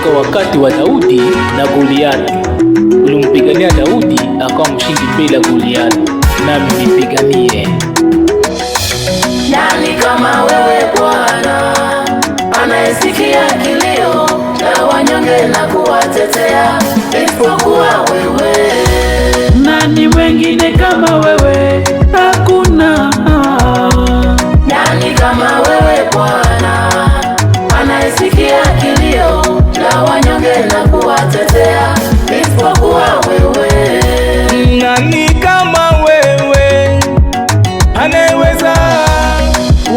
ulifika wakati wa Daudi na Goliathi. Ulimpigania Daudi akawa mshindi mbele ya Goliathi, nami nipiganie. Nani kama wewe Bwana, anayesikia kilio cha wanyonge na kuwatetea, isipokuwa wewe? Nani mwengine kama wewe? Hakuna. Nani kama wewe Bwana, anayesikia kilio cha wanyonge na kuwatetea, isipokuwa wewe? Nani kama wewe, anayeweza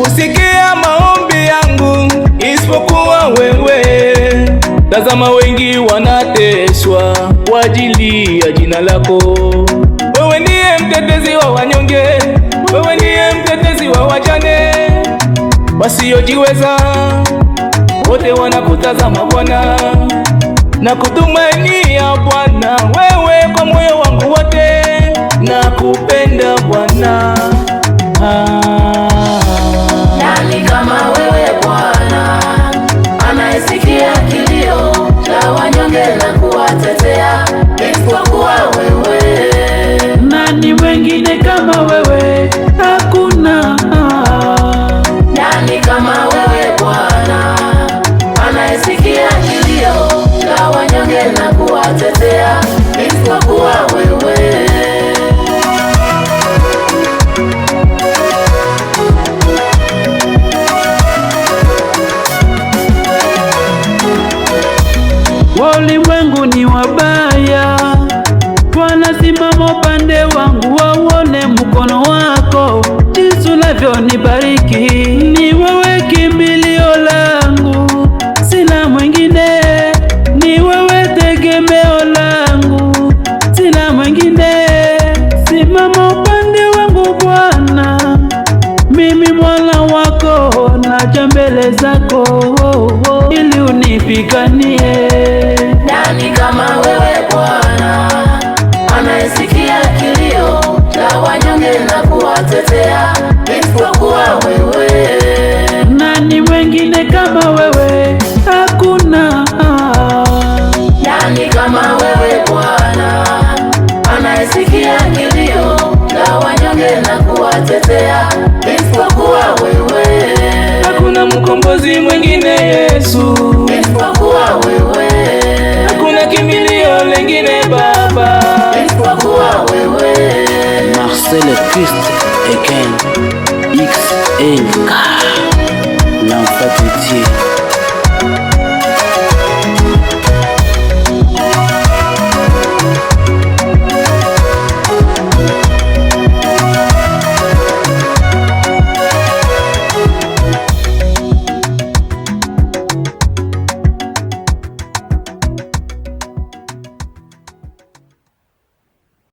kusikia maombi yangu, isipokuwa wewe? Tazama, wengi wanateswa kwa ajili ya jina lako. Wewe ndiye mtetezi wa wanyonge, wewe ndiye mtetezi wa wajane wasiojiweza. Wote wanakutazama Bwana na kutumainia Bwana, wewe kwa moyo wangu wote na kupenda Bwana. Nani kama wewe Bwana, anayesikia kilio cha wanyonge na kuwatetea, isipokuwa wewe? Nani mwengine kama wewe? Hakuna. Nani kama wewe Bwana, anayesikia kilio cha wanyonge na kuwatetea, isipokuwa wewe? Walimwengu ni wabaya, wanasimama upande wangu, waone mkono wako jinsi unavyonibariki. Ni wewe kimbilio langu, sina mwingine. Ni wewe tegemeo langu, sina mwingine. Simama upande wangu Bwana, mimi mwana wako, naja mbele zako ili unipiganie. Nani kama wewe Bwana, anayesikia kilio cha wanyonge na kuwatetea, isipokuwa wewe? Nani mwengine kama wewe? Hakuna. Nani kama wewe Bwana, anayesikia kilio cha wanyonge na kuwatetea, isipokuwa wewe? Hakuna mkombozi mwingine Yesu, isipokuwa wewe. hakuna kimbilio lingine Baba, isipokuwa wewe. Marcel Christ again XNK l'enfant de Dieu.